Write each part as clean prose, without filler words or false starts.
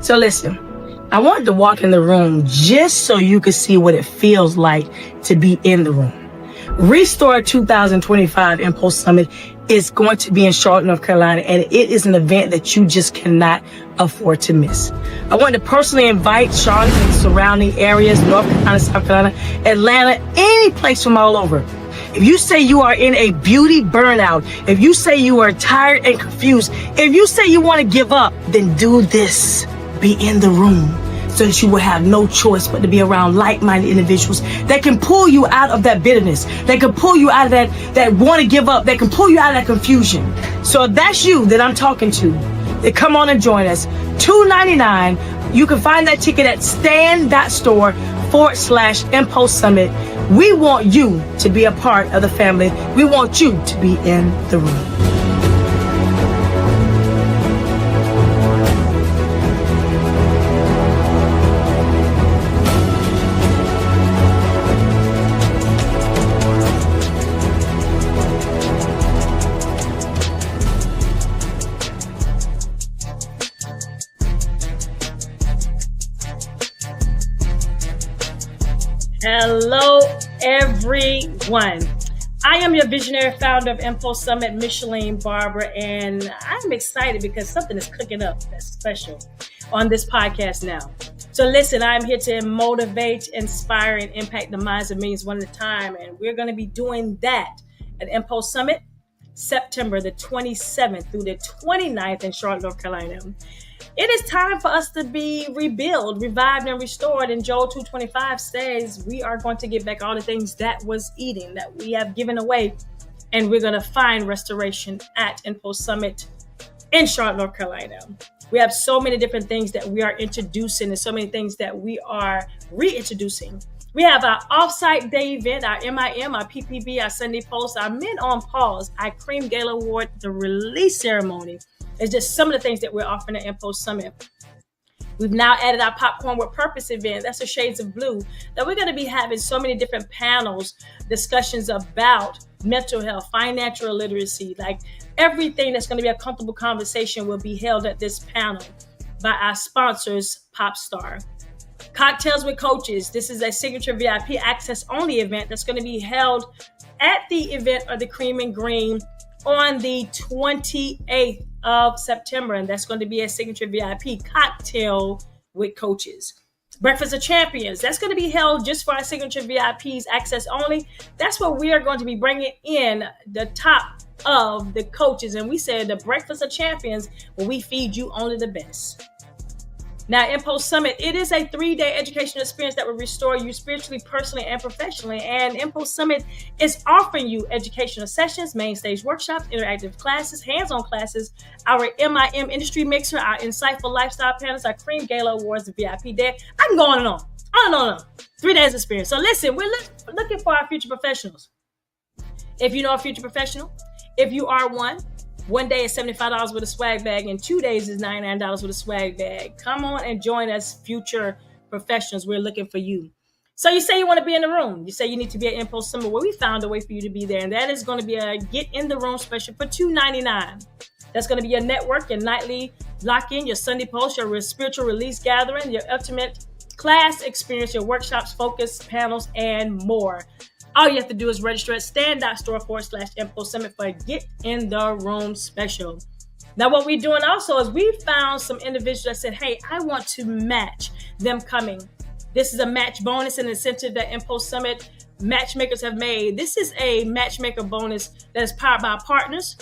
So listen, I wanted to walk in the room just so you could see what it feels like to be in the room. Restore 2025 Impulse Summit is going to be in Charlotte, North Carolina, and it is an event that you just cannot afford to miss. I want to personally invite Charlotte and surrounding areas, North Carolina, South Carolina, Atlanta, any place from all over. If you say you are in a beauty burnout, if you say you are tired and confused, if you say you want to give up, then do this. Be in the room so that you will have no choice but to be around like-minded individuals that can pull you out of that bitterness, that can pull you out of that want to give up, that can pull you out of that confusion. So if that's you that I'm talking to, then come on and join us. $2.99. You can find that ticket at stand.store/Impulse Summit. We want you to be a part of the family. We want you to be in the room. Hello, everyone. I am your visionary founder of Impulse Summit, Micheline Barber, and I'm excited because something is cooking up that's special on this podcast now. So listen, I'm here to motivate, inspire, and impact the minds of millions one at a time, and we're going to be doing that at Impulse Summit, September the 27th through the 29th in Charlotte, North Carolina. It is time for us to be rebuilt, revived, and restored. And Joel 2:25 says we are going to get back all the things that was eaten, that we have given away. And we're going to find restoration at Impulse Summit in Charlotte, North Carolina. We have so many different things that we are introducing and so many things that we are reintroducing. We have our offsite day event, our MIM, our PPB, our Sunday Post, our Men on Pause, our Cream Gala Award, the release ceremony. It's just some of the things that we're offering at Impulse Summit. We've now added our Popcorn with Purpose event. That's the Shades of Blue. That we're going to be having so many different panels, discussions about mental health, financial literacy, like everything that's going to be a comfortable conversation will be held at this panel by our sponsors, Popstar. Cocktails with Coaches. This is a signature VIP access only event that's going to be held at the event of the Cream and Green on the 28th of September, and that's going to be a signature VIP cocktail with coaches. Breakfast of Champions, that's going to be held just for our signature VIPs, access only. That's where we are going to be bringing in the top of the coaches, and we said the Breakfast of Champions, where we feed you only the best. Now, Impulse Summit, it is a 3-day educational experience that will restore you spiritually, personally, and professionally. And Impulse Summit is offering you educational sessions, main stage workshops, interactive classes, hands-on classes, our MIM industry mixer, our insightful lifestyle panels, our Cream Gala Awards, the VIP day. I can go on and on. On and on. 3 days experience. So listen, we're looking for our future professionals. If you know a future professional, if you are one day is $75 with a swag bag, and 2 days is $99 with a swag bag. Come on and join us, future professionals. We're looking for you. So you say you want to be in the room. You say you need to be at Impulse Summit. Well, we found a way for you to be there, and that is going to be a get in the room special for $2.99. That's going to be your network, your nightly lock-in, your Sunday post, your spiritual release gathering, your ultimate class experience, your workshops, focus, panels, and more. All you have to do is register at stand.store/Impulse Summit for a Get in the Room special. Now, what we're doing also is we found some individuals that said, hey, I want to match them coming. This is a match bonus and incentive that Impulse Summit matchmakers have made. This is a matchmaker bonus that is powered by partners,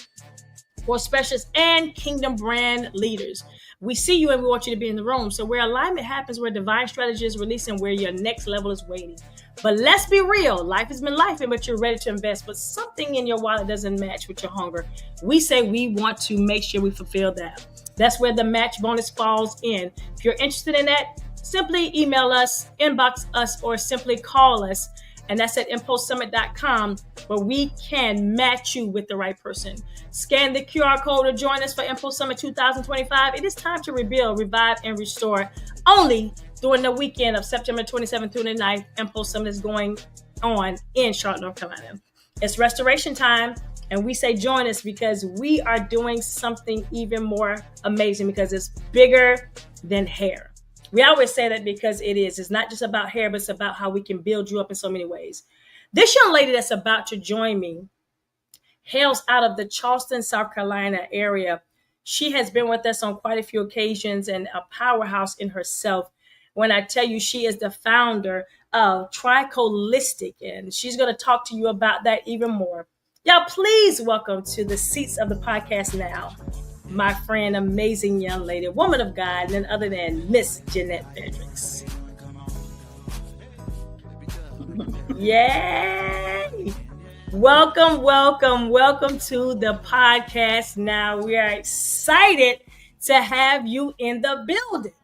for specialists, and kingdom brand leaders. We see you and we want you to be in the room. So where alignment happens, where divine strategy is released, and where your next level is waiting. But let's be real. Life has been life, but you're ready to invest, but something in your wallet doesn't match with your hunger. We say we want to make sure we fulfill that. That's where the match bonus falls in. If you're interested in that, simply email us, inbox us, or simply call us. And that's at impulsesummit.com, where we can match you with the right person. Scan the QR code to join us for Impulse Summit 2025. It is time to rebuild, revive, and restore. Only during the weekend of September 27th through the 9th, Impulse Summit is going on in Charlotte, North Carolina. It's restoration time. And we say join us because we are doing something even more amazing, because it's bigger than hair. We always say that because it is. It's not just about hair, but it's about how we can build you up in so many ways. This young lady that's about to join me hails out of the Charleston, South Carolina area. She has been with us on quite a few occasions and a powerhouse in herself. When I tell you, she is the founder of trichologist, and she's going to talk to you about that even more. Y'all, please welcome to the seats of the podcast now, my friend, amazing young lady, woman of God, none other than Miss Jeanette C. Yay! Welcome to the podcast. Now we are excited to have you in the building.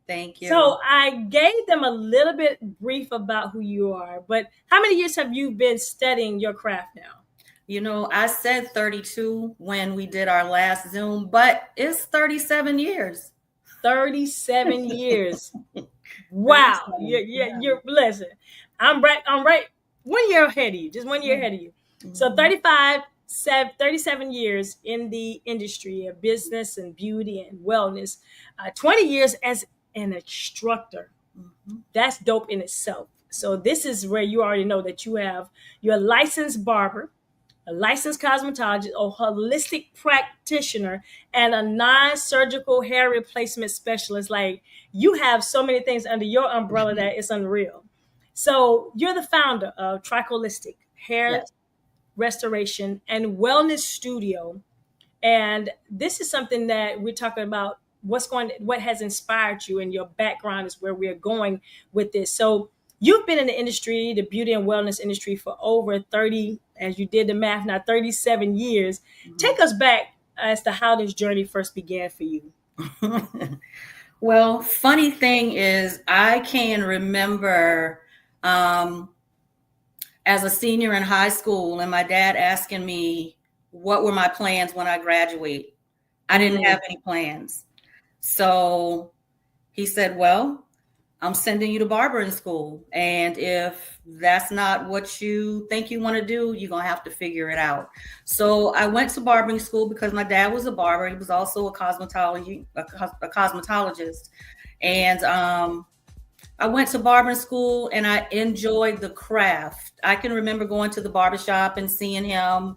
Thank you. So I gave them a little bit brief about who you are, but how many years have you been studying your craft now? You know, I said 32 when we did our last Zoom, but it's 37 years. 37 years. Wow. You're blessed. I'm right 1 year ahead of you, just 1 year ahead of you. Mm-hmm. So 37 years in the industry of business and beauty and wellness, 20 years as an instructor. Mm-hmm. That's dope in itself. So this is where you already know that you're a licensed barber, a licensed cosmetologist, a holistic practitioner, and a non-surgical hair replacement specialist. Like, you have so many things under your umbrella that it's unreal. So you're the founder of Trichologist Hair Restoration and Wellness Studio. And this is something that we're talking about, what has inspired you, and your background is where we're going with this. So you've been in the industry, the beauty and wellness industry, for over 30, as you did the math now, 37 years. Mm-hmm. Take us back as to how this journey first began for you. Well, funny thing is, I can remember as a senior in high school and my dad asking me what were my plans when I graduate. I didn't have any plans. So he said, well, I'm sending you to barbering school. And if that's not what you think you want to do, you're going to have to figure it out. So I went to barbering school because my dad was a barber. He was also a cosmetologist. And I went to barbering school and I enjoyed the craft. I can remember going to the barbershop and seeing him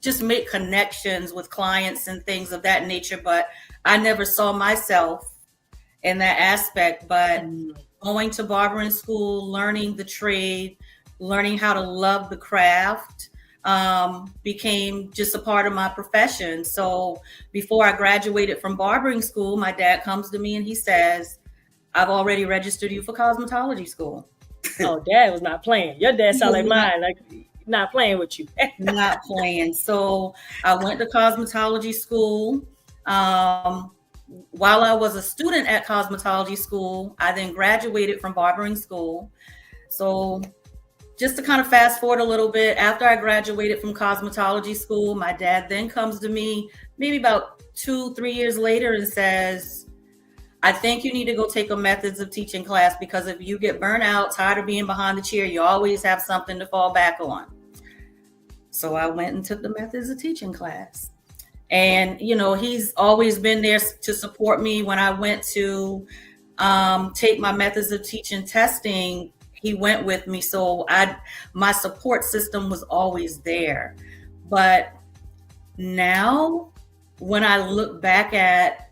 just make connections with clients and things of that nature. But I never saw myself in that aspect. But going to barbering school, learning the trade, learning how to love the craft became just a part of my profession. So before I graduated from barbering school, my dad comes to me and he says, I've already registered you for cosmetology school. Oh, Dad was not playing. Your dad sounded like mine, like not playing with you. Not playing. So I went to cosmetology school. While I was a student at cosmetology school, I then graduated from barbering school. So just to kind of fast forward a little bit, after I graduated from cosmetology school, my dad then comes to me maybe about 2-3 years later and says, I think you need to go take a methods of teaching class, because if you get burnt out, tired of being behind the chair, you always have something to fall back on. So I went and took the methods of teaching class. And, you know, he's always been there to support me. When I went to take my methods of teaching testing, he went with me. So my support system was always there. But now when I look back at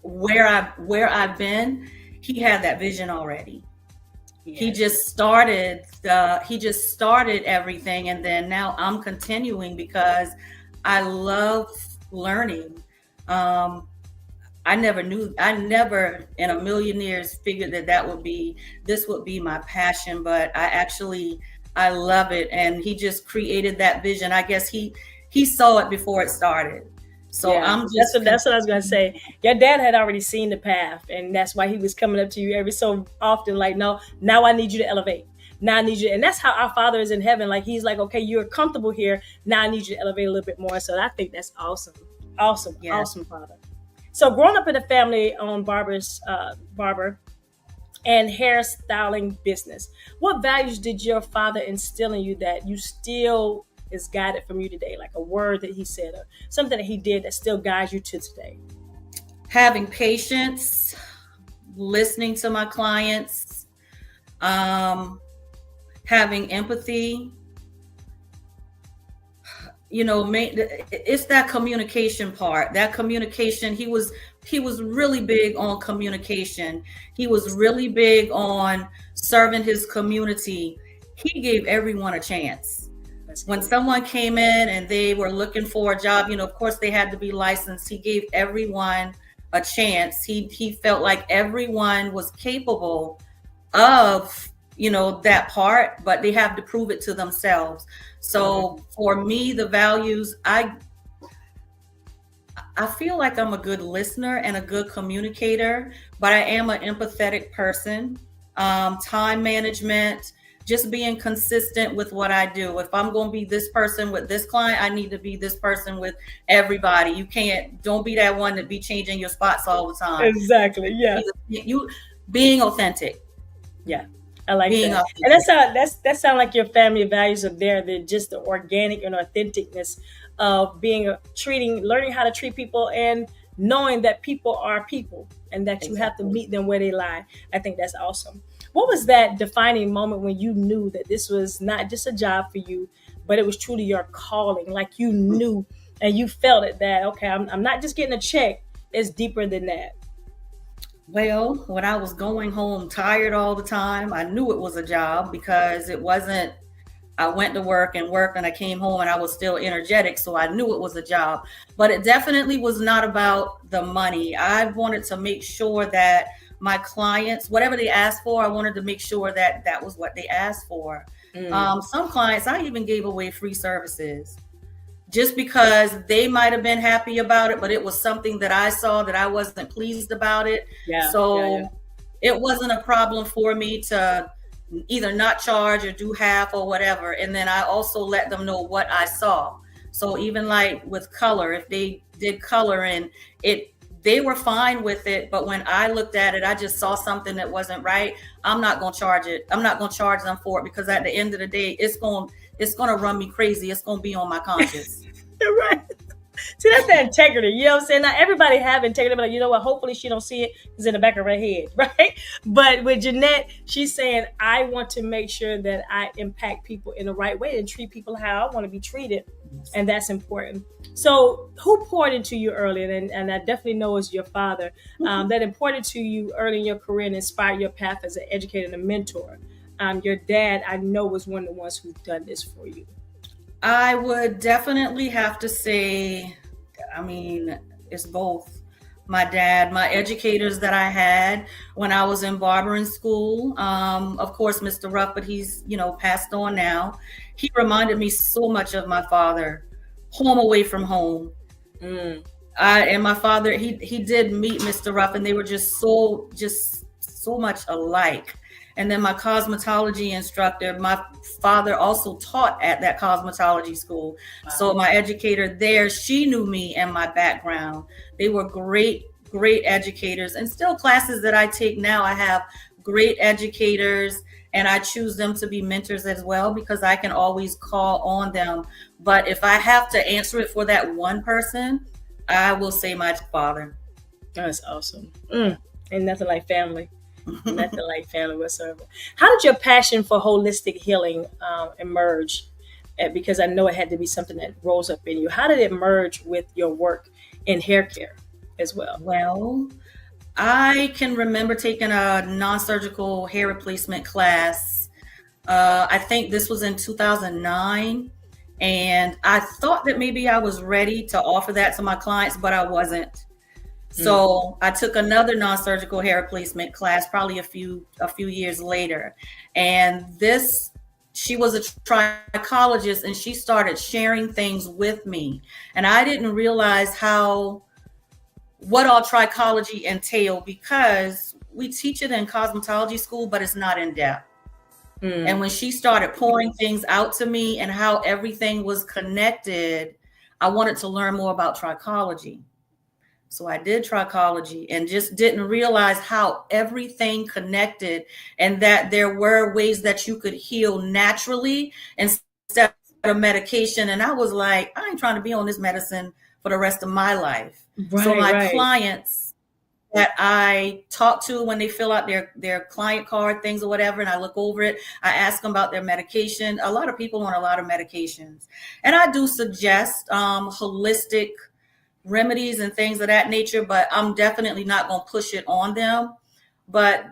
where I've been, he had that vision already. Yes. He just started everything, and then now I'm continuing because I love learning. I never in a million years figured this would be my passion, but I love it. And he just created that vision. I guess he saw it before it started. So yeah, that's what I was going to say. Your dad had already seen the path, and that's why he was coming up to you every so often, like, no, now I need you to elevate. Now I need you. And that's how our Father is in heaven. Like, he's like, okay, you're comfortable here. Now I need you to elevate a little bit more. So I think that's awesome. Awesome. Yeah. Awesome, Father. So growing up in a family owned barber and hairstyling business, what values did your father instill in you that you still is guided from you today, like a word that he said or something that he did that still guides you to today? Having patience, listening to my clients, having empathy. It's that communication part. That communication, he was really big on communication. He was really big on serving his community. He gave everyone a chance. When someone came in and they were looking for a job, of course they had to be licensed. He gave everyone a chance. He felt like everyone was capable of, that part, but they have to prove it to themselves. So for me, the values, I feel like I'm a good listener and a good communicator, but I am an empathetic person. Time management, just being consistent with what I do. If I'm going to be this person with this client, I need to be this person with everybody. Don't be that one that be changing your spots all the time. Exactly. Yeah. You being authentic. Yeah. I like that. And that sounds like your family values are there. They're just the organic and authenticness of learning how to treat people and knowing that people are people and that you have to meet them where they lie. I think that's awesome. What was that defining moment when you knew that this was not just a job for you, but it was truly your calling? Like you knew and you felt it that, okay, I'm not just getting a check. It's deeper than that. Well, when I was going home tired all the time, I knew it was a job because it wasn't, I went to work and I came home and I was still energetic. So I knew it was a job, but it definitely was not about the money. I wanted to make sure that my clients, whatever they asked for, I wanted to make sure that that was what they asked for. Some clients, I even gave away free services just because they might have been happy about it, but it was something that I saw that I wasn't pleased about it. It wasn't a problem for me to either not charge or do half or whatever. And then I also let them know what I saw. So even like with color, if they did color and they were fine with it. But when I looked at it, I just saw something that wasn't right. I'm not going to charge it. I'm not going to charge them for it because at the end of the day, it's going to run me crazy. It's going to be on my conscience. You're right. See, that's the integrity. You know what I'm saying? Not everybody have integrity, but you know what? Hopefully she don't see it. It's in the back of her head, right? But with Jeanette, she's saying, I want to make sure that I impact people in the right way and treat people how I want to be treated. And that's important. So who poured into you early? And I definitely know it's your father that important to you early in your career and inspired your path as an educator and a mentor. Your dad, I know, was one of the ones who've done this for you. I would definitely have to say, it's both. My dad, my educators that I had when I was in barbering school. Of course, Mr. Ruff, but he's, passed on now. He reminded me so much of my father, home away from home. And my father, he did meet Mr. Ruff, and they were just so much alike. And then my cosmetology instructor, my father also taught at that cosmetology school. Wow. So my educator there, she knew me and my background. They were great educators. And still classes that I take now, I have great educators and I choose them to be mentors as well because I can always call on them. But if I have to answer it for that one person, I will say my father. That's awesome. And nothing like family. Nothing like family whatsoever. How did your passion for holistic healing emerge? Because I know it had to be something that rose up in you. How did it merge with your work in hair care as well? Well, I can remember taking a non-surgical hair replacement class. I think this was in 2009. And I thought that maybe I was ready to offer that to my clients, but I wasn't. So I took another non-surgical hair replacement class probably a few years later. And she was a trichologist and she started sharing things with me. And I didn't realize what all trichology entailed because we teach it in cosmetology school, but it's not in depth. And when she started pouring things out to me and how everything was connected, I wanted to learn more about trichology. So I did trichology and just didn't realize how everything connected and that there were ways that you could heal naturally instead of a medication, and I was like, I ain't trying to be on this medicine for the rest of my life. Right, so my right. clients that I talk to when they fill out their client card, things or whatever, and I look over it, I ask them about their medication. A lot of people on a lot of medications. And I do suggest holistic remedies and things of that nature, but I'm definitely not going to push it on them. But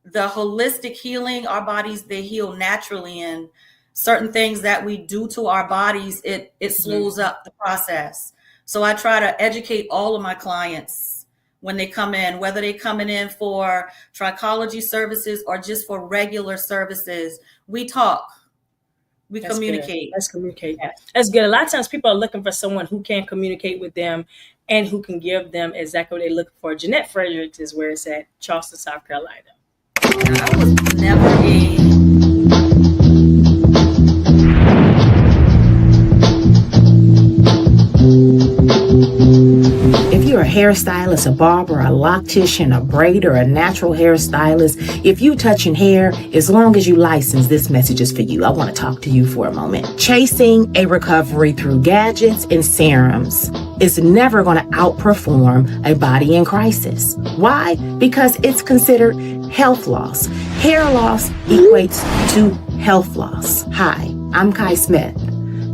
the holistic healing, our bodies, they heal naturally, and certain things that we do to our bodies, it slows up the process. So I try to educate all of my clients when they come in, whether they're coming in for trichology services or just for regular services. We talk, we communicate. Let's communicate. Yeah. That's good. A lot of times people are looking for someone who can communicate with them and who can give them exactly what they're looking for. Jeanette Frederick is where it's at, Charleston, South Carolina. I was never a If you're a hairstylist, a barber, a loctician, a braider, a natural hairstylist, if you touching hair, as long as you license, this message is for you. I want to talk to you for a moment. Chasing a recovery through gadgets and serums is never going to outperform a body in crisis. Why? Because it's considered health loss. Hair loss equates to health loss. Hi, I'm Kai Smith,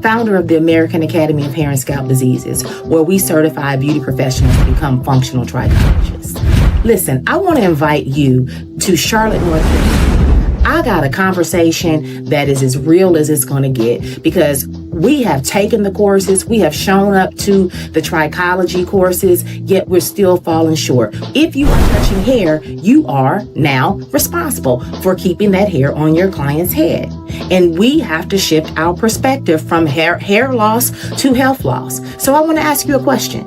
founder of the American Academy of Hair and Scalp Diseases, where we certify beauty professionals to become functional trichologists. Listen, I want to invite you to Charlotte, North Carolina. I got a conversation that is as real as it's going to get, because we have taken the courses, we have shown up to the trichology courses, yet we're still falling short. If you are touching hair, you are now responsible for keeping that hair on your client's head. And we have to shift our perspective from hair loss to health loss. So I want to ask you a question.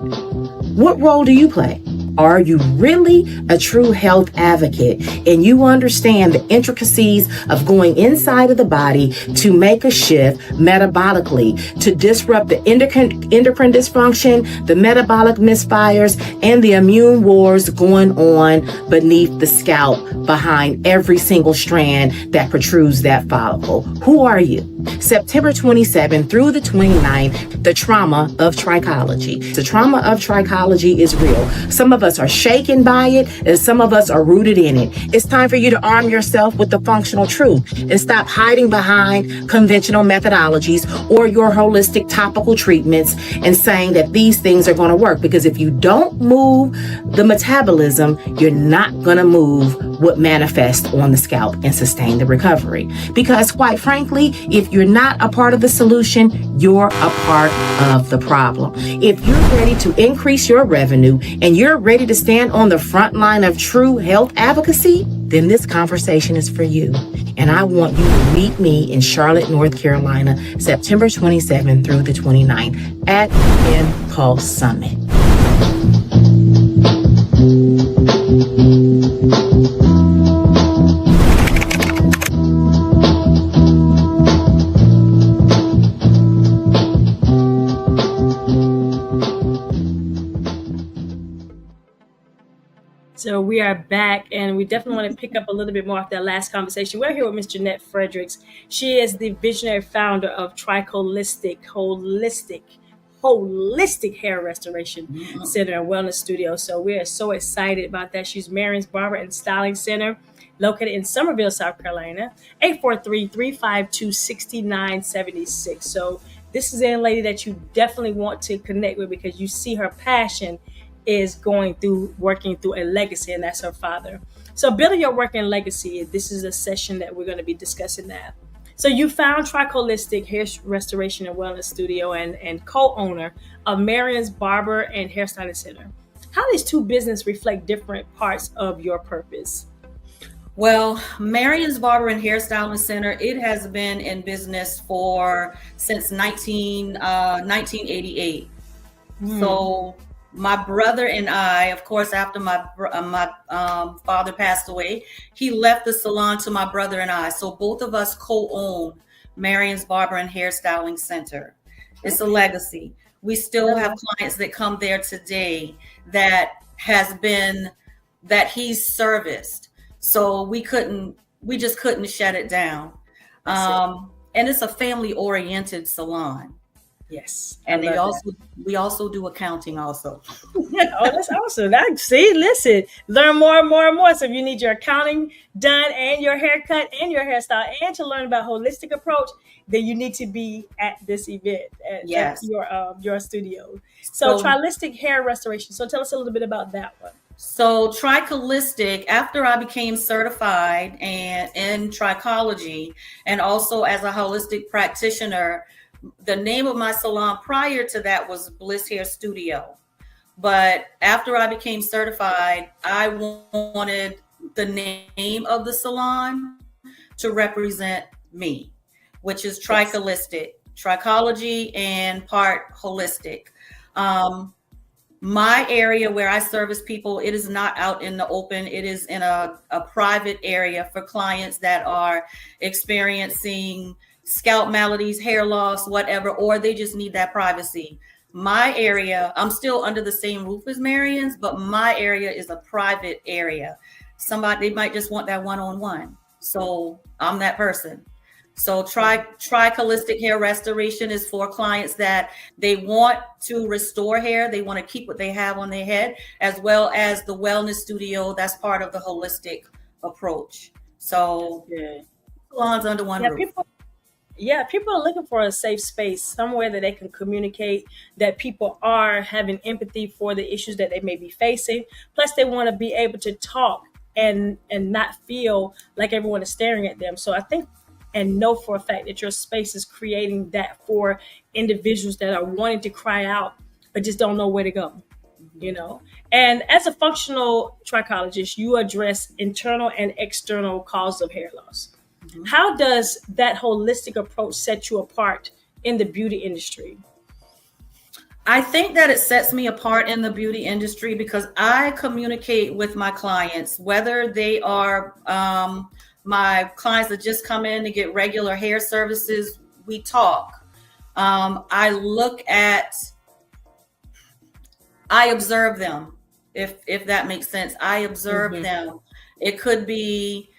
What role do you play? Are you really a true health advocate and you understand the intricacies of going inside of the body to make a shift metabolically, to disrupt the endocrine dysfunction, the metabolic misfires, and the immune wars going on beneath the scalp, behind every single strand that protrudes that follicle? Who are you? September 27th through the 29th, the trauma of trichology. The trauma of trichology is real. Some of us are shaken by it, and some of us are rooted in it. It's time for you to arm yourself with the functional truth and stop hiding behind conventional methodologies or your holistic topical treatments and saying that these things are going to work. Because if you don't move the metabolism, you're not going to move what manifests on the scalp and sustain the recovery. Because quite frankly, if you're not a part of the solution, you're a part of the problem. If you're ready to increase your revenue and you're ready to stand on the front line of true health advocacy, then this conversation is for you. And I want you to meet me in Charlotte, North Carolina, September 27th through the 29th at Impulse Summit. So we are back, and we definitely want to pick up a little bit more off that last conversation. We're here with Miss Jeanette Fredericks. She is the visionary founder of Tricholistic, holistic hair restoration center and wellness studio. So we are so excited about that. She's Marion's Barber and Styling Center, located in Summerville, South Carolina, 843-352-6976. So this is a lady that you definitely want to connect with, because you see her passion is working through a legacy, and that's her father. So building your working legacy, this is a session that we're going to be discussing that. So you found Tricholistic Hair Restoration and Wellness Studio and co-owner of Marion's Barber and Hairstyling Center. How these two businesses reflect different parts of your purpose? Well, Marion's Barber and Hairstyling Center, it has been in business since 1988. So my brother and I, of course, after my father passed away, he left the salon to my brother and I. So both of us co-own Marion's Barber and Hairstyling Center. It's a legacy. We still have clients that come there today that he's serviced. So we just couldn't shut it down. it's a family oriented salon. Yes. And I love we also do accounting also. Oh, that's awesome. See, listen, learn more and more and more. So if you need your accounting done and your haircut and your hairstyle and to learn about holistic approach, then you need to be at this event at Yes. your studio. So So trilistic hair restoration. So tell us a little bit about that one. So tricholistic, after I became certified and in trichology and also as a holistic practitioner, the name of my salon prior to that was Bliss Hair Studio. But after I became certified, I wanted the name of the salon to represent me, which is tricholistic, trichology and part holistic. My area where I service people, it is not out in the open. It is in a private area for clients that are experiencing scalp maladies, hair loss, whatever, or they just need that privacy. My area, I'm still under the same roof as Marion's, but my area is a private area. Somebody, they might just want that one-on-one. So I'm that person. So tricholistic hair restoration is for clients that they want to restore hair. They want to keep what they have on their head, as well as the wellness studio. That's part of the holistic approach. So salons under one roof. People are looking for a safe space, somewhere that they can communicate, that people are having empathy for the issues that they may be facing. Plus, they want to be able to talk and not feel like everyone is staring at them. So I think and know for a fact that your space is creating that for individuals that are wanting to cry out but just don't know where to go, you know. And as a functional trichologist, you address internal and external causes of hair loss. Mm-hmm. How does that holistic approach set you apart in the beauty industry? I think that it sets me apart in the beauty industry because I communicate with my clients, whether they are my clients that just come in to get regular hair services. We talk. I observe them, if that makes sense. I observe them. It could be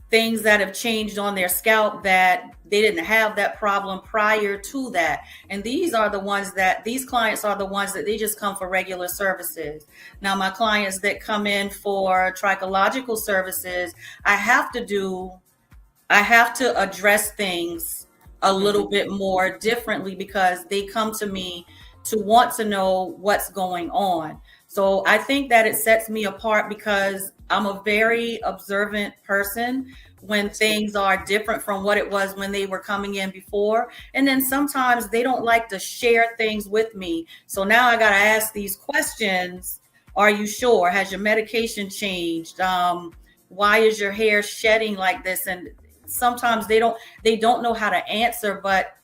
things that have changed on their scalp that they didn't have that problem prior to that. And these clients are the ones that they just come for regular services. Now, my clients that come in for trichological services, I have to address things a little bit more differently because they come to me to want to know what's going on. So I think that it sets me apart because I'm a very observant person when things are different from what it was when they were coming in before. And then sometimes they don't like to share things with me. So now I got to ask these questions. Are you sure? Has your medication changed? Why is your hair shedding like this? And sometimes they don't know how to answer, but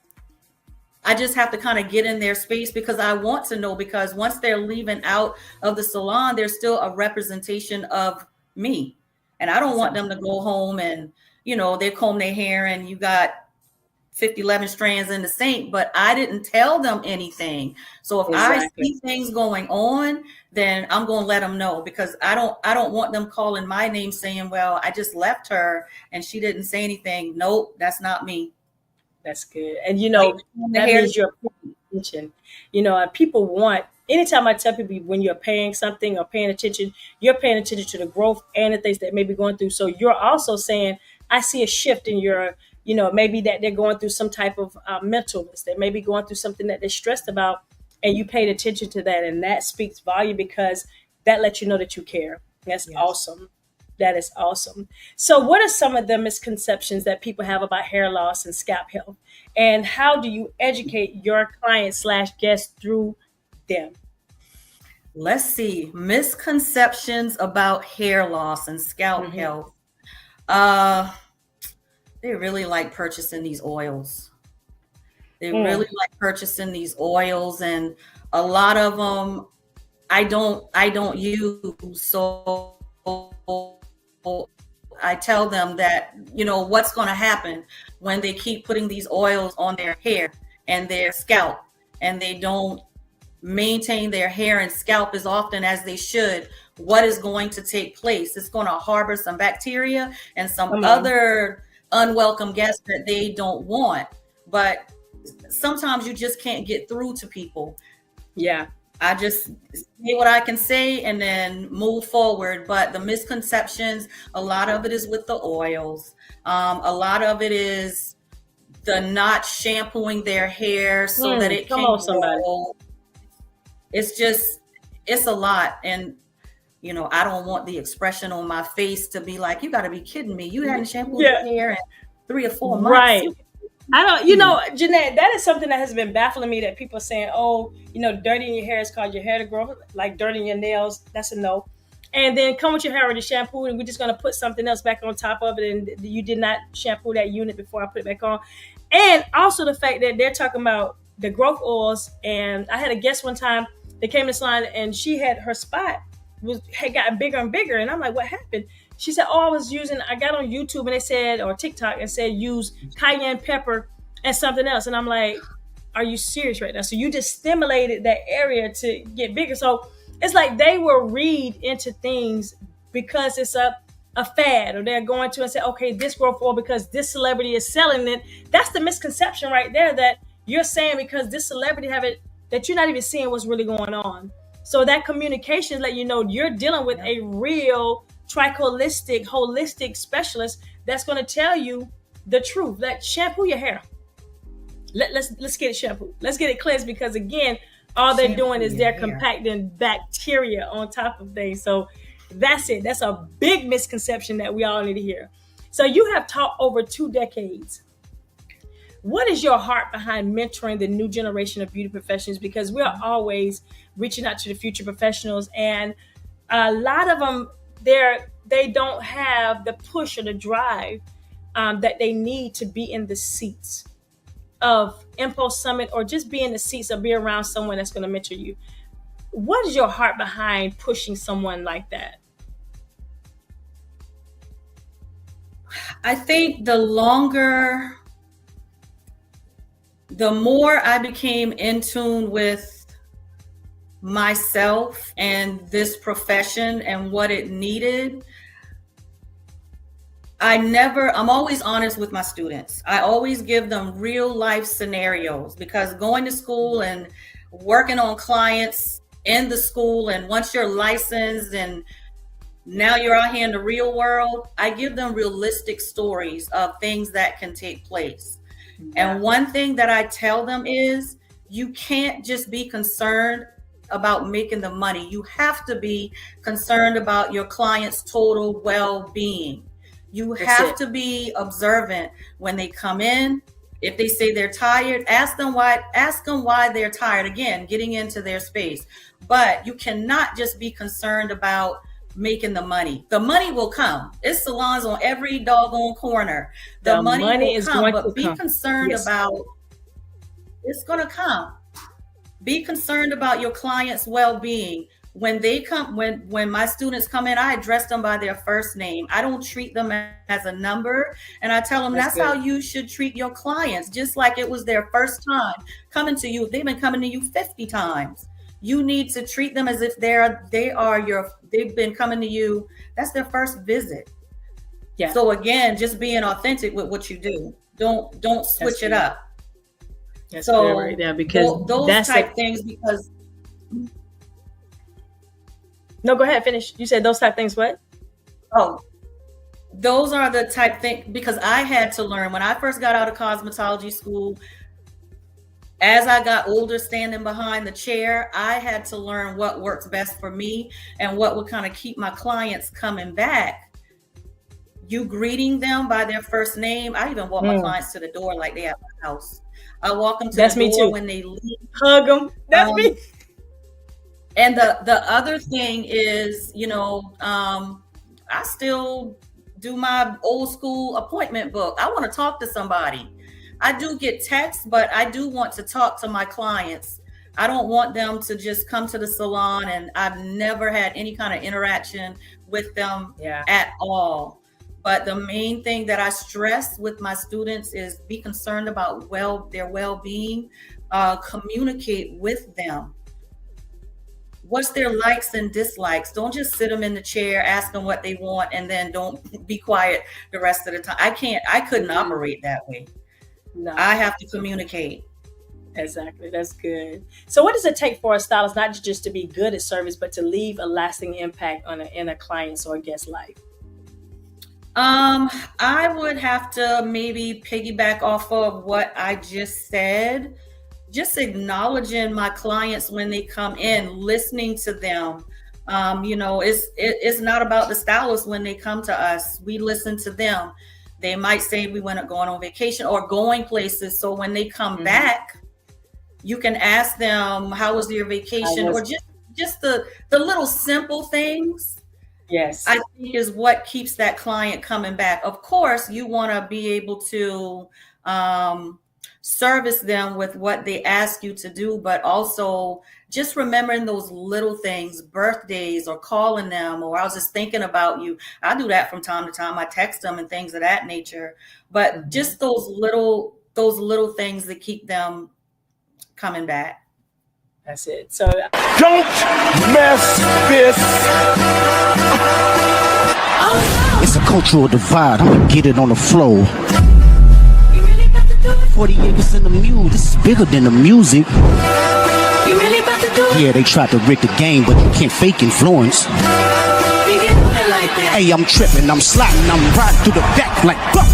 I just have to kind of get in their space because I want to know, because once they're leaving out of the salon, there's still a representation of me. And I don't want them to go home and, they comb their hair and you got 11 strands in the sink, but I didn't tell them anything. So if I see things going on, then I'm going to let them know, because I don't want them calling my name saying, well, I just left her and she didn't say anything. Nope, that's not me. That's good. And that means you're paying attention. People want, anytime I tell people when you're paying something or paying attention, you're paying attention to the growth and the things that may be going through. So you're also saying, I see a shift in your, maybe that they're going through some type of mentalness. They may be going through something that they're stressed about, and you paid attention to that. And that speaks volume because that lets you know that you care. That's awesome. That is awesome. So what are some of the misconceptions that people have about hair loss and scalp health? And how do you educate your clients / guests through them? Let's see. Misconceptions about hair loss and scalp health. They really like purchasing these oils. They really like purchasing these oils, and a lot of them I don't use. So I tell them that, what's going to happen when they keep putting these oils on their hair and their scalp, and they don't maintain their hair and scalp as often as they should. What is going to take place? It's going to harbor some bacteria and some other unwelcome guests that they don't want. But sometimes you just can't get through to people. Yeah. I just say what I can say and then move forward. But the misconceptions, a lot of it is with the oils. A lot of it is the not shampooing their hair so that it come can on, somebody. grow. It's a lot. And, you know, I don't want the expression on my face to be like, you got to be kidding me. You hadn't shampooed your hair in 3 or 4 months. Right. I don't, you know, Jeanette, that is something that has been baffling me, that people are saying, oh, you know, dirtying your hair is caused your hair to grow, like dirtying your nails. That's a no. And then come with your hair already shampooed, and we're just going to put something else back on top of it. And you did not shampoo that unit before I put it back on. And also the fact that they're talking about the growth oils. And I had a guest one time that came to the salon, and she had her spot had gotten bigger and bigger. And I'm like, what happened? She said, oh, I got on YouTube and they said, or TikTok, and said, use cayenne pepper and something else. And I'm like, are you serious right now? So you just stimulated that area to get bigger. So it's like they will read into things because it's a fad, or they're going to and say, okay, this growth oil because this celebrity is selling it. That's the misconception right there, that you're saying because this celebrity have it, that you're not even seeing what's really going on. So that communication is letting you know you're dealing with a real trichologist, holistic specialist that's going to tell you the truth. Let shampoo your hair. Let's get it shampooed. Let's get it cleansed, because again, all they're doing is they're compacting bacteria on top of things. So that's it. That's a big misconception that we all need to hear. So you have taught over 2 decades. What is your heart behind mentoring the new generation of beauty professionals? Because we are always reaching out to the future professionals, and a lot of them, they don't have the push or the drive that they need to be in the seats of Impulse Summit, or just be in the seats or be around someone that's going to mentor you. What is your heart behind pushing someone like that? I think the more I became in tune with myself and this profession and what it needed, I'm always honest with my students. I always give them real life scenarios, because going to school and working on clients in the school, and once you're licensed and now you're out here in the real world, I give them realistic stories of things that can take place. Yeah. And one thing that I tell them is, you can't just be concerned about making the money. You have to be concerned about your client's total well-being. You have to be observant when they come in. If they say they're tired, ask them why they're tired. Again, getting into their space. But you cannot just be concerned about making the money. The money will come. It's salons on every doggone corner. The money will come, but be concerned about, it's going to come. Be concerned about your client's well-being. When they come, when my students come in, I address them by their first name. I don't treat them as a number. And I tell them that's how you should treat your clients, just like it was their first time coming to you. If they've been coming to you 50 times, you need to treat them as if they've been coming to you. That's their first visit. Yeah. So again, just being authentic with what you do. Don't switch it up. That's so right there, because those type things. Because no, go ahead, finish. You said those type things. What? Oh, those are the type thing, because I had to learn when I first got out of cosmetology school. As I got older, standing behind the chair, I had to learn what works best for me and what would kind of keep my clients coming back. You greeting them by their first name. I even walk my clients to the door like they at my house. I walk them to the door when they leave. Hug them. That's me. And the other thing is, I still do my old school appointment book. I want to talk to somebody. I do get texts, but I do want to talk to my clients. I don't want them to just come to the salon and I've never had any kind of interaction with them at all. But the main thing that I stress with my students is be concerned about their well-being, communicate with them. what's their likes and dislikes. Don't just sit them in the chair, ask them what they want, and then don't be quiet the rest of the time. I couldn't operate that way. No. I have to communicate. Exactly. That's good. So what does it take for a stylist not just to be good at service, but to leave a lasting impact in a client's or guest's life? I would have to maybe piggyback off of what I just said. Just acknowledging my clients when they come in, listening to them. It's not about the stylist when they come to us. We listen to them. They might say we want to go on vacation or going places. So when they come back, you can ask them, how was your vacation? Or just the little simple things. Yes. I think is what keeps that client coming back. Of course, you want to be able to service them with what they ask you to do, but also just remembering those little things, birthdays, or calling them, or I was just thinking about you. I do that from time to time. I text them and things of that nature, but just those little things that keep them coming back. That's it. So don't mess this. It's a cultural divide. I'm gonna get it on the flow. 40 acres in the mule. This is bigger than the music. Yeah, they tried to rig the game, but you can't fake influence. Hey, I'm tripping, I'm sliding, I'm riding through the back like fuck.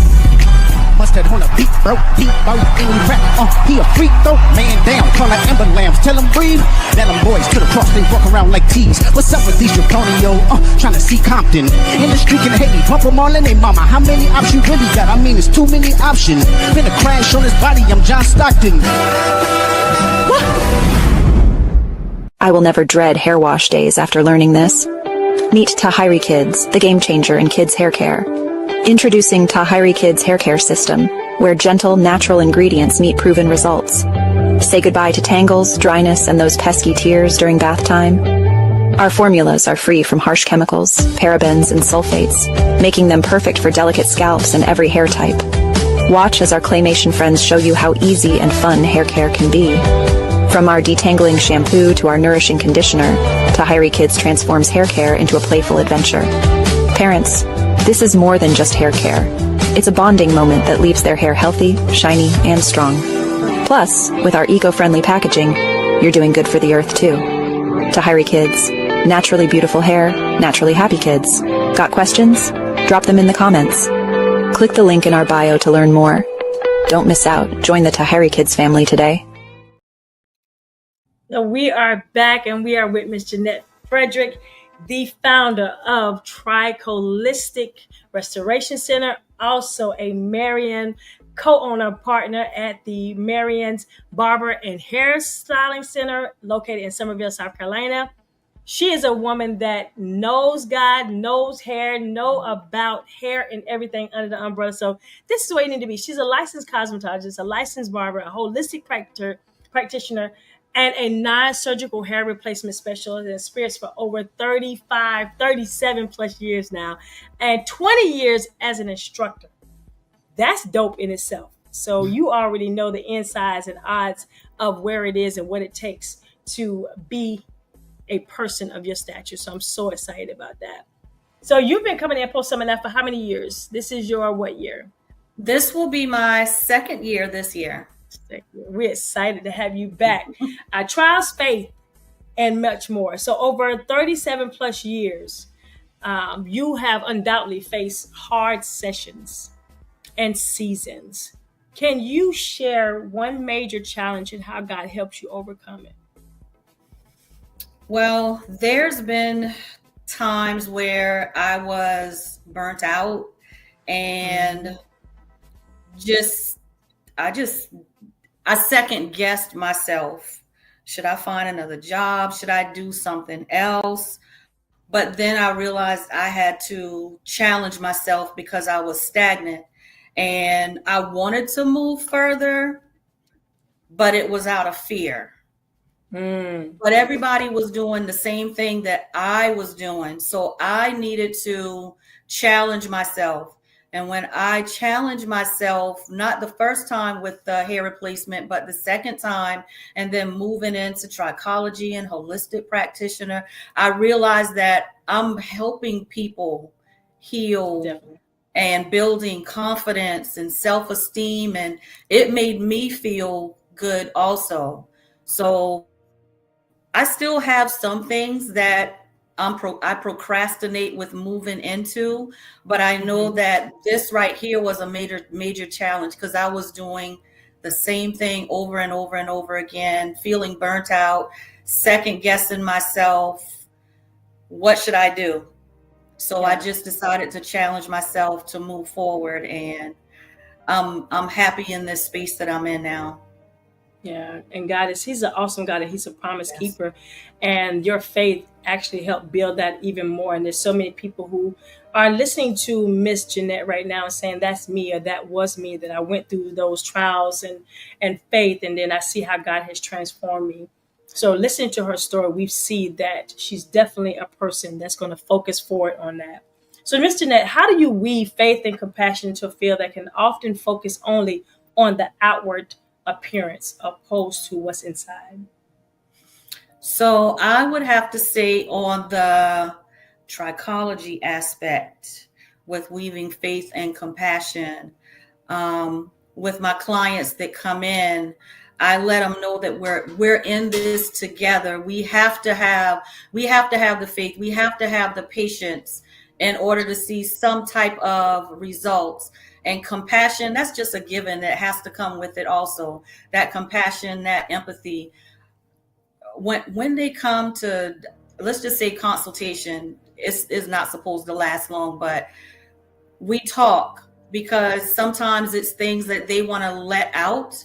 Bust that on a beat, bro, deep out in rap. He a freak though, man down, call like Amber Lambs, tell him breathe. Now them boys to the cross, they walk around like T's. What's up with these Draconio? Trying to see Compton. In the street can hate me, pump them all in they mama. How many options you really got? I mean, it's too many options. Been a crash on his body, I'm John Stockton. What? I will never dread hair wash days after learning this. Meet Tahiri Kids, the game changer in kids hair care. Introducing Tahiri Kids Hair Care System, where gentle, natural ingredients meet proven results. Say goodbye to tangles, dryness, and those pesky tears during bath time. Our formulas are free from harsh chemicals, parabens, and sulfates, making them perfect for delicate scalps and every hair type. Watch as our claymation friends show you how easy and fun hair care can be. From our detangling shampoo to our nourishing conditioner, Tahiri Kids transforms hair care into a playful adventure. Parents, this is more than just hair care. It's a bonding moment that leaves their hair healthy, shiny, and strong. Plus, with our eco-friendly packaging, you're doing good for the earth too. Tahiri Kids, naturally beautiful hair, naturally happy kids. Got questions? Drop them in the comments. Click the link in our bio to learn more. Don't miss out. Join the Tahiri Kids family today. So we are back, and we are with Miss Jeanette Frederick, the founder of Trichologist Restoration Center, also a Marion co-owner partner at the Marion's Barber and Hair Styling Center located in Summerville, South Carolina. She is a woman that knows God, knows hair, know about hair and everything under the umbrella. So this is where you need to be. She's a licensed cosmetologist, a licensed barber, a holistic practitioner, and a non-surgical hair replacement specialist, and experience for over 37 plus years now, and 20 years as an instructor. That's dope in itself. So you already know the insides and odds of where it is and what it takes to be a person of your stature. So I'm so excited about that. So you've been coming to Impulse Summit now for how many years? This is your what year? This will be my second year this year. We're excited to have you back. Trials, faith, and much more. So over 37 plus years, you have undoubtedly faced hard sessions and seasons. Can you share one major challenge and how God helped you overcome it? Well, there's been times where I was burnt out and I second guessed myself. Should I find another job? Should I do something else? But then I realized I had to challenge myself because I was stagnant and I wanted to move further, but it was out of fear. But everybody was doing the same thing that I was doing. So I needed to challenge myself. And when I challenged myself, not the first time with the hair replacement, but the second time, and then moving into trichology and holistic practitioner, I realized that I'm helping people heal. Definitely. And building confidence and self-esteem. And it made me feel good also. So I still have some things that I procrastinate with moving into, but I know that this right here was a major challenge because I was doing the same thing over and over and over again, feeling burnt out, second guessing myself. What should I do? So I just decided to challenge myself to move forward, and I'm happy in this space that I'm in now. Yeah, and He's an awesome God, and He's a promise keeper. And your faith actually helped build that even more. And there's so many people who are listening to Miss Jeanette right now and saying, that's me, or that was me, that I went through those trials and faith, and then I see how God has transformed me. So listening to her story, we see that she's definitely a person that's going to focus forward on that. So Miss Jeanette, how do you weave faith and compassion into a field that can often focus only on the outward appearance opposed to what's inside? So I would have to say on the trichology aspect with weaving faith and compassion, with my clients that come in, I let them know that we're in this together. We have to have the faith. We have to have the patience in order to see some type of results. And compassion, that's just a given that has to come with it also. That compassion, that empathy. When they come to, let's just say consultation, is not supposed to last long, but we talk because sometimes it's things that they want to let out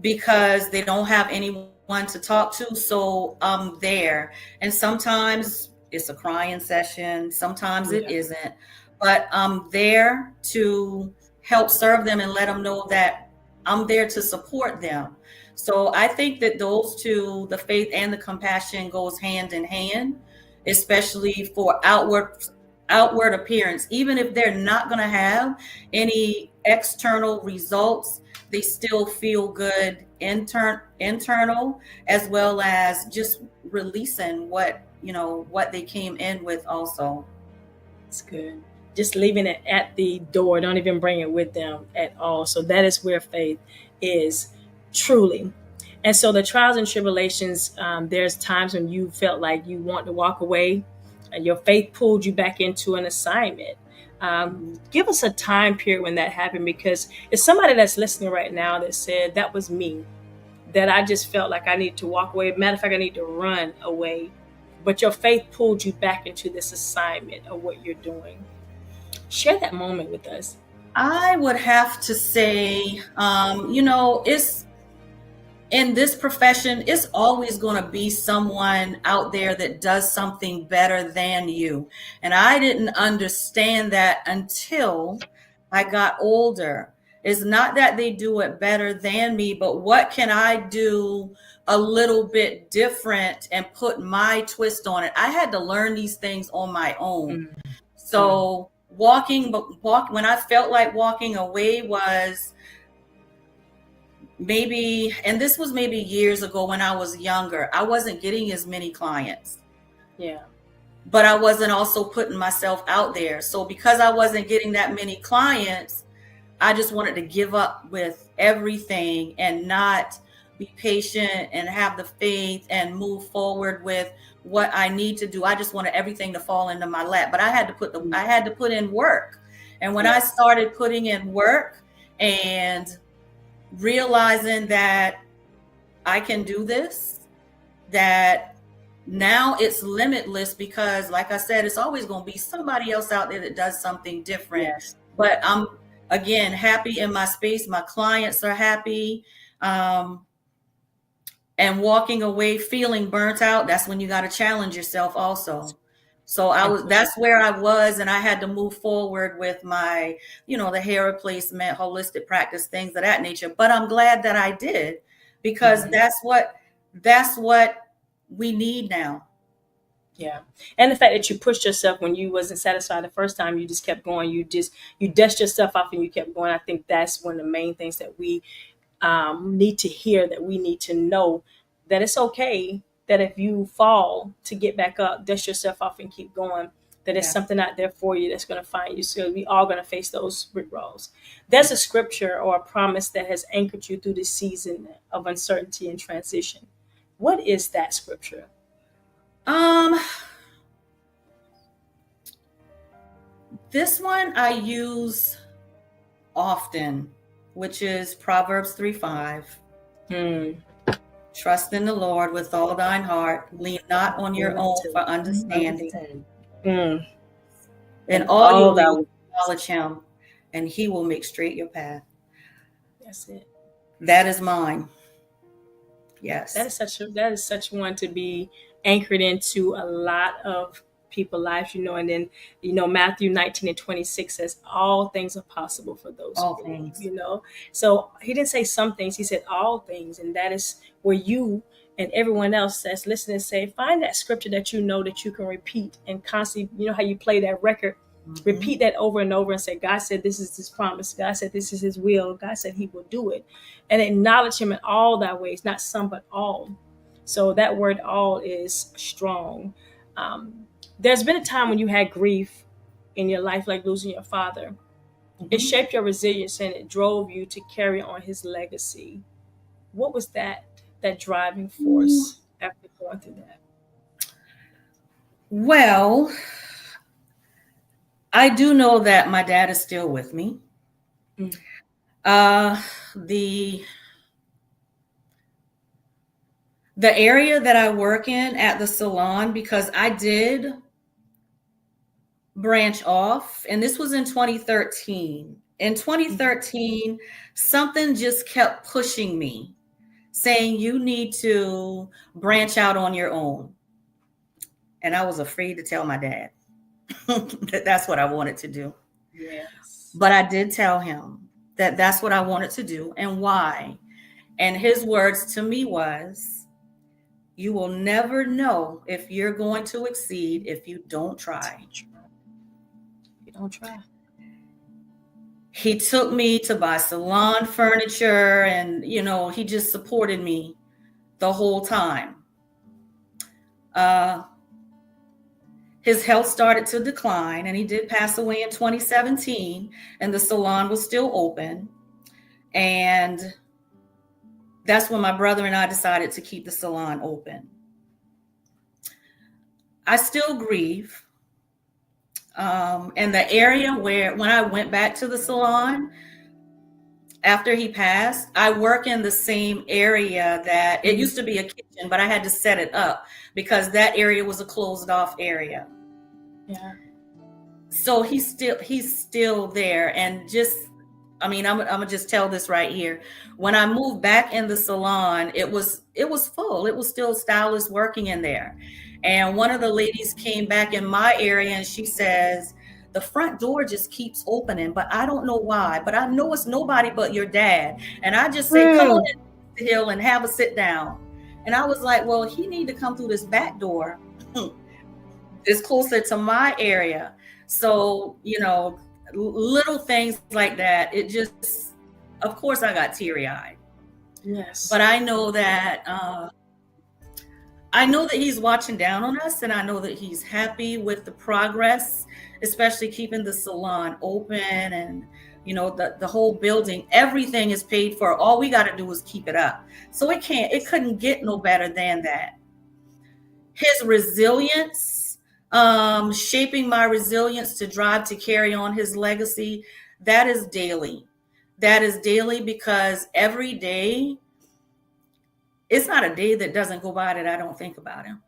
because they don't have anyone to talk to. So I'm there. And sometimes it's a crying session. Sometimes it isn't. But I'm there to help serve them and let them know that I'm there to support them. So I think that those two, the faith and the compassion, goes hand in hand, especially for outward appearance. Even if they're not going to have any external results, they still feel good internal, as well as just releasing what they came in with also. It's good. Just leaving it at the door. Don't even bring it with them at all. So that is where faith is truly. And so the trials and tribulations, there's times when you felt like you want to walk away and your faith pulled you back into an assignment. Give us a time period when that happened, because it's somebody that's listening right now that said, that was me, that I just felt like I need to walk away. Matter of fact, I need to run away. But your faith pulled you back into this assignment of what you're doing. Share that moment with us. I would have to say, it's in this profession, it's always going to be someone out there that does something better than you. And I didn't understand that until I got older. It's not that they do it better than me, but what can I do a little bit different and put my twist on it? I had to learn these things on my own. So when I felt like walking away was maybe, and this was maybe years ago when I was younger, I wasn't getting as many clients. Yeah. But I wasn't also putting myself out there. So because I wasn't getting that many clients, I just wanted to give up with everything and not be patient and have the faith and move forward with what I need to do. I just wanted everything to fall into my lap, but I had to put in work. And when I started putting in work and realizing that I can do this, that now it's limitless, because like I said, it's always going to be somebody else out there that does something different. Yes. But I'm, again, happy in my space. My clients are happy. And walking away feeling burnt out, that's when you got to challenge yourself also. So that's where I was, and I had to move forward with my, the hair replacement, holistic practice, things of that nature. But I'm glad that I did, because that's what we need now. Yeah. And the fact that you pushed yourself when you wasn't satisfied the first time, you just kept going. You dust yourself off and you kept going. I think that's one of the main things that we need to hear, that we need to know, that it's okay that if you fall, to get back up, dust yourself off and keep going, that there's Yeah. something out there for you that's going to find you. So we all going to face those brick walls. There's a scripture or a promise that has anchored you through this season of uncertainty and transition. What is that scripture? This one I use often, which is Proverbs 3:5. Trust in the Lord with all thine heart. Lean not on your own for understanding. In all your ways acknowledge him, and he will make straight your path. That's it. That is mine. Yes. That is such one to be anchored into a lot of people's lives, and then, Matthew 19:26 says all things are possible for those All who things. believe, So he didn't say some things, he said all things. And that is where you and everyone else that's listening say, find that scripture that that you can repeat and constantly, how you play that record, repeat that over and over and say, God said this is his promise. God said this is his will. God said he will do it. And acknowledge him in all thy ways, not some, but all. So that word all is strong. There's been a time when you had grief in your life, like losing your father. It shaped your resilience and it drove you to carry on his legacy. What was that driving force after going through that? Well, I do know that my dad is still with me. The area that I work in at the salon, because I did branch off, and this was in 2013. In 2013, something just kept pushing me, saying you need to branch out on your own. And I was afraid to tell my dad that that's what I wanted to do. Yes. But I did tell him that that's what I wanted to do and why. And his words to me was, you will never know if you're going to exceed if you don't try. You don't try. He took me to buy salon furniture and, he just supported me the whole time. His health started to decline and he did pass away in 2017 and the salon was still open. And that's when my brother and I decided to keep the salon open. I still grieve. And the area when I went back to the salon after he passed, I work in the same area that it used to be a kitchen, but I had to set it up because that area was a closed off area. Yeah. So he's still there. And I'm gonna just tell this right here. When I moved back in the salon, it was full. It was still stylists working in there. And one of the ladies came back in my area and she says, the front door just keeps opening, but I don't know why. But I know it's nobody but your dad. And I just say, come on in the Hill and have a sit down. And I was like, well, he need to come through this back door. It's closer to my area. So, little things like that. It just, of course, I got teary-eyed. Yes. But I know that he's watching down on us, and I know that he's happy with the progress, especially keeping the salon open and, the whole building. Everything is paid for. All we got to do is keep it up. So it couldn't get no better than that. His resilience, shaping my resilience to drive to carry on his legacy, that is daily. That is daily because every day, it's not a day that doesn't go by that I don't think about him.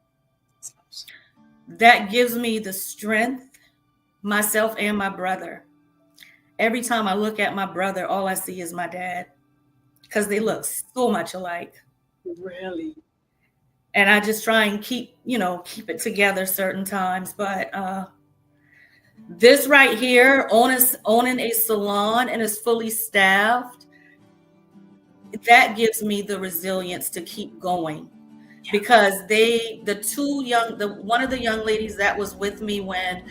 That gives me the strength, myself and my brother. Every time I look at my brother, all I see is my dad because they look so much alike. Really? And I just try and keep it together certain times. But this right here, owning a salon and is fully staffed, that gives me the resilience to keep going. because one of the young ladies that was with me when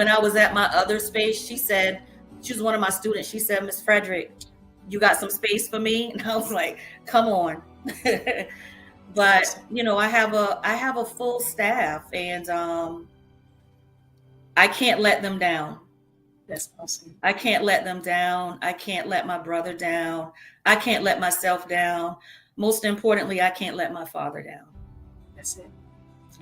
I was at my other space, she was one of my students. She said, Miss Frederick, you got some space for me? And I was like, come on. But I have a full staff, and I can't let them down. That's awesome. I can't let them down. I can't let my brother down. I can't let myself down. Most importantly, I can't let my father down. That's it.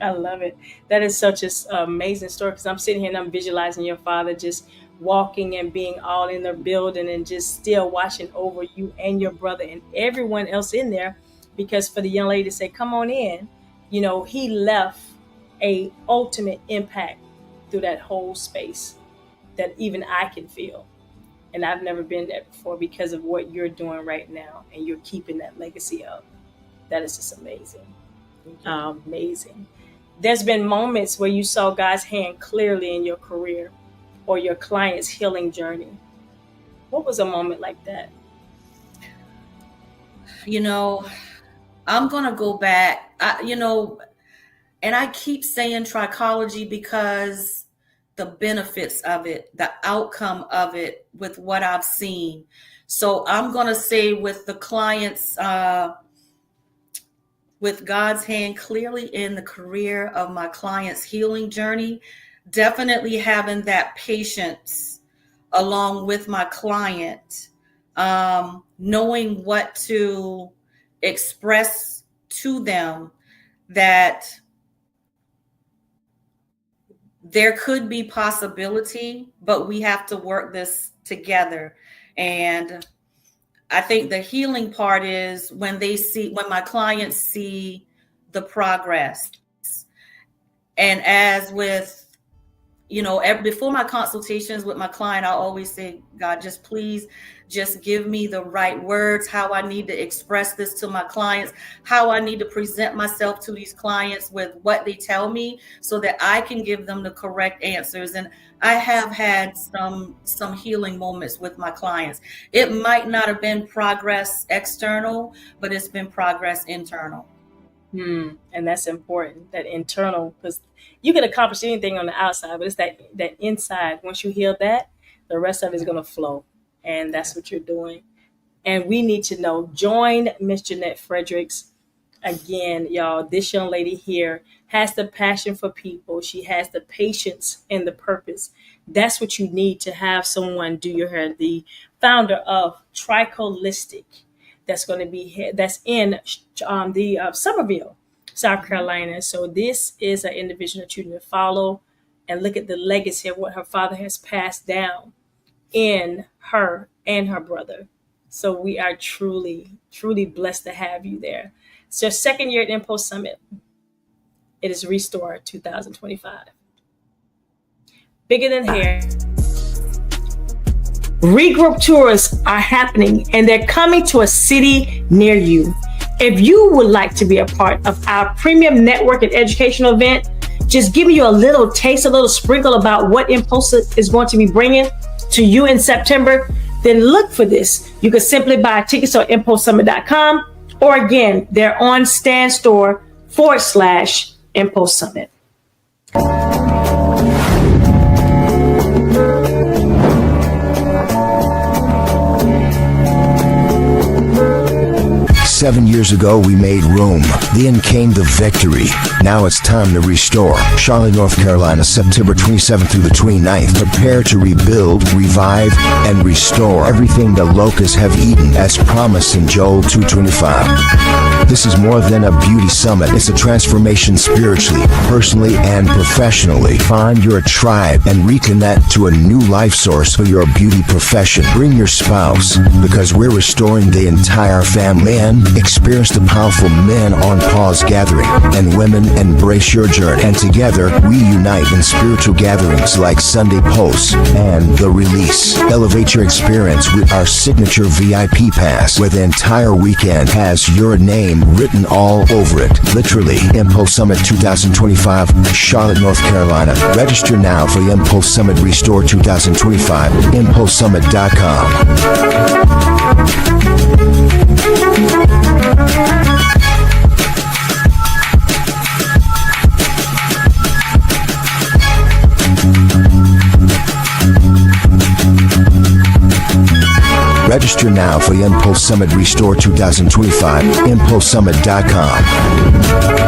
I love it. That is such an amazing story, because I'm sitting here and I'm visualizing your father just walking and being all in the building and just still watching over you and your brother and everyone else in there. Because for the young lady to say, come on in, he left a ultimate impact through that whole space that even I can feel. And I've never been there before, because of what you're doing right now, and you're keeping that legacy up. That is just amazing. Amazing. There's been moments where you saw God's hand clearly in your career or your client's healing journey. What was a moment like that? I'm going to go back, and I keep saying trichology because the benefits of it, the outcome of it with what I've seen. So I'm going to say with the clients, with God's hand clearly in the career of my client's healing journey, definitely having that patience along with my client, knowing what to express to them, that there could be possibility, but we have to work this together. And I think the healing part is when my clients see the progress. And as with, before my consultations with my client, I always say, God, please give me the right words, how I need to express this to my clients, how I need to present myself to these clients with what they tell me, so that I can give them the correct answers. And I have had some healing moments with my clients. It might not have been progress external, but it's been progress internal. And that's important, that internal, because you can accomplish anything on the outside, but it's that inside. Once you heal that, the rest of it is going to flow. And that's what you're doing. And we need to know, join Miss Jeanette Fredericks. Again, y'all, this young lady here has the passion for people. She has the patience and the purpose. That's what you need to have someone do your hair. The founder of Trichologist, that's in the Somerville, South Carolina. So this is an individual that you need to follow and look at the legacy of what her father has passed down in her and her brother. So we are truly, truly blessed to have you there. It's your second year at Impulse Summit. It is Restore 2025. Bigger than hair. Regroup tours are happening, and they're coming to a city near you. If you would like to be a part of our premium network and educational event, just giving you a little taste, a little sprinkle about what Impulse is going to be bringing to you in September, then look for this. You can simply buy tickets on impulsesummit.com, or again, they're on Stand Store /Impulse Summit. 7 years ago, we made room. Then came the victory. Now it's time to restore. Charlotte, North Carolina, September 27th through the 29th. Prepare to rebuild, revive, and restore everything the locusts have eaten, as promised in Joel 2:25. This is more than a beauty summit. It's a transformation spiritually, personally, and professionally. Find your tribe and reconnect to a new life source for your beauty profession. Bring your spouse, because we're restoring the entire family. Men, experience the powerful Men on Pause gathering, and women, embrace your journey. And together, we unite in spiritual gatherings like Sunday Post and The Release. Elevate your experience with our signature VIP pass, where the entire weekend has your name written all over it. Literally, Impulse Summit 2025, Charlotte, North Carolina. Register now for the Impulse Summit Restore 2025, impulsesummit.com. Register now for the Impulse Summit Restore 2025. ImpulseSummit.com.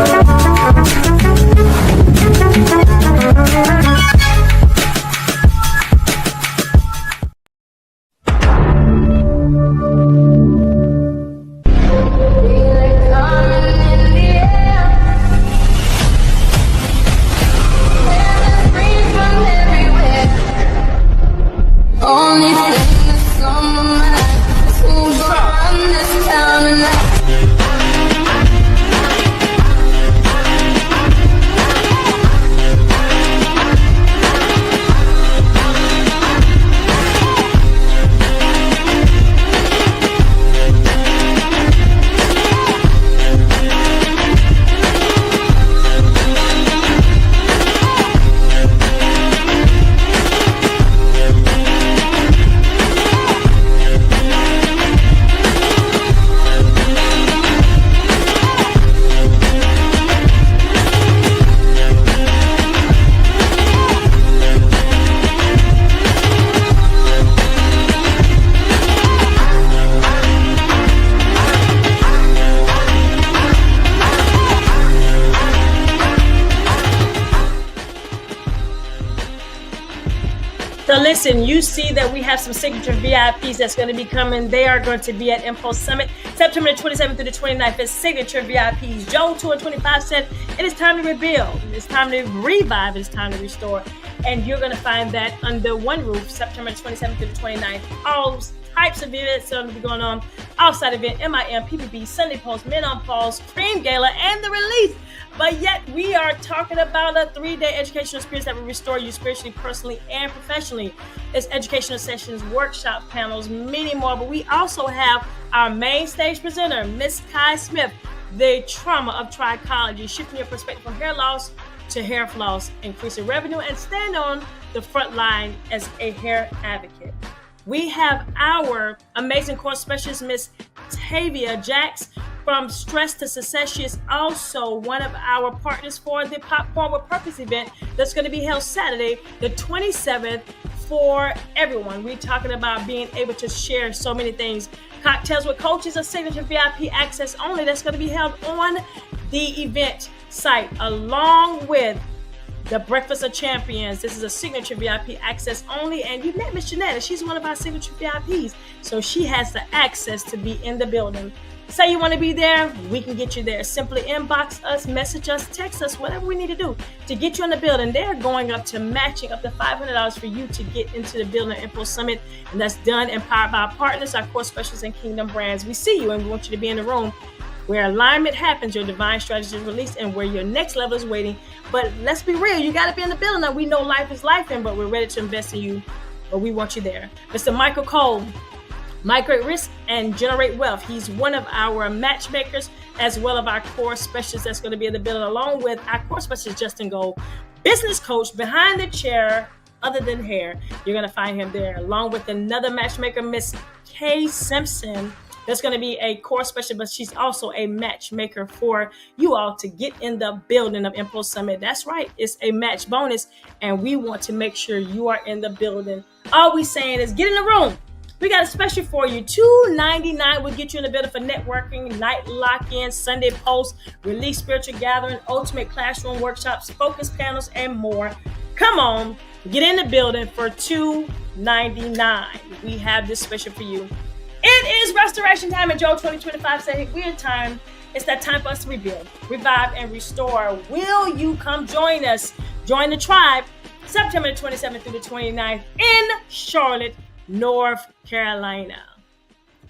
So listen, you see that we have some signature VIPs that's going to be coming. They are going to be at Impulse Summit, September 27th through the 29th. It's signature VIPs. Joe 225 said, it is time to rebuild. It's time to revive. It's time to restore. And you're going to find that under one roof, September 27th through the 29th. All types of events are going to be going on. Outside event, MIM, PPB, Sunday Post, Men on Pause, Cream Gala, and the release. But yet we are talking about a 3-day educational experience that will restore you spiritually, personally, and professionally. It's educational sessions, workshops, panels, many more. But we also have our main stage presenter, Miss Kai Smith, the trauma of trichology, shifting your perspective from hair loss to hair floss, increasing revenue, and stand on the front line as a hair advocate. We have our amazing course specialist, Miss Tavia Jax, from Stress to Success. She is also one of our partners for the Popcorn with Purpose event that's going to be held Saturday, the 27th, for everyone. We're talking about being able to share so many things. Cocktails with Coaches, a signature VIP access only that's going to be held on the event site, along with the Breakfast of Champions. This is a signature VIP access only, and you met Miss Jeanette, and she's one of our signature VIPs, so she has the access to be in the building. Say you want to be there, we can get you there. Simply inbox us, message us, text us, whatever we need to do to get you in the building. They're going up to matching up to $500 for you to get into the building at Impulse Summit, and that's done and powered by our partners, our core specialists, and Kingdom Brands. We see you, and we want you to be in the room where alignment happens, your divine strategy is released, and where your next level is waiting. But let's be real, you got to be in the building. Now, we know life is life, but we're ready to invest in you, but we want you there. Mr. Michael Cole, Migrate Risk and Generate Wealth. He's one of our matchmakers, as well as our core specialist that's going to be in the building, along with our core specialist, Justin Gold, business coach behind the chair, other than hair. You're going to find him there, along with another matchmaker, Miss Kay Simpson. That's going to be a core specialist, but she's also a matchmaker for you all to get in the building of Impulse Summit. That's right. It's a match bonus, and we want to make sure you are in the building. All we saying is get in the room. We got a special for you. $299 will get you in the building for networking, night lock-in, Sunday post, release spiritual gathering, ultimate classroom workshops, focus panels, and more. Come on, get in the building for $299. We have this special for you. It is restoration time, and Joel 2025 said we're time. It's that time for us to rebuild, revive, and restore. Will you come join us? Join the tribe September 27th through the 29th in Charlotte, North Carolina.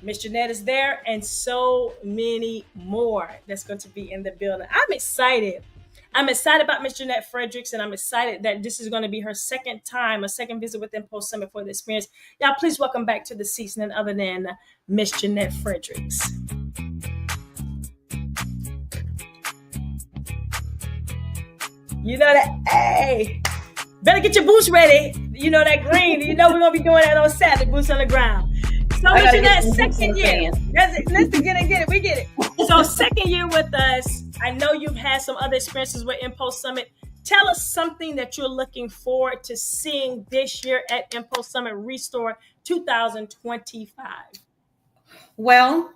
Miss Jeanette is there, and so many more that's going to be in the building. I'm excited. I'm excited about Miss Jeanette Fredericks, and I'm excited that this is going to be her second visit with Impulse Summit for the experience. Y'all, please welcome back to the seats none other than Miss Jeanette Fredericks. You know that, hey, better get your boots ready. You know that green. You know we're going to be doing that on Saturday, boots on the ground. So Miss Jeanette, second year. Let's get it. We get it. So second year with us. I know you've had some other experiences with Impulse Summit. Tell us something that you're looking forward to seeing this year at Impulse Summit Restore 2025. Well,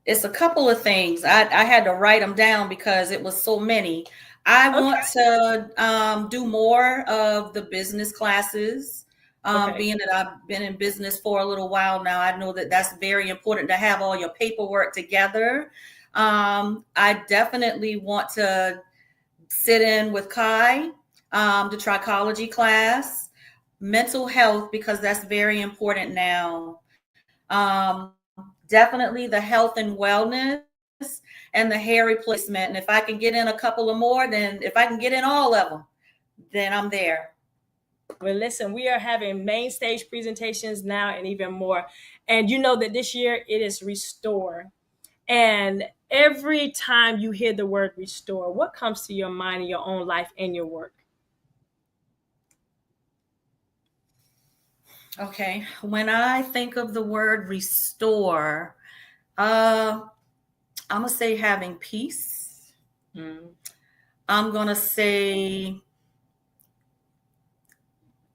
it's a couple of things. I had to write them down because it was so many. I want Okay. to do more of the business classes. Okay. Being that I've been in business for a little while now, I know that that's very important to have all your paperwork together. I definitely want to sit in with Kai, the trichology class, mental health, because that's very important now. Definitely the health and wellness and the hair replacement. And if I can get in a couple of more, then if I can get in all of them, then I'm there. Well, listen, we are having main stage presentations now and even more. And you know that this year it is restore. And every time you hear the word restore, what comes to your mind in your own life and your work? Okay. When I think of the word restore, uh, I'm going to say having peace. Mm. I'm going to say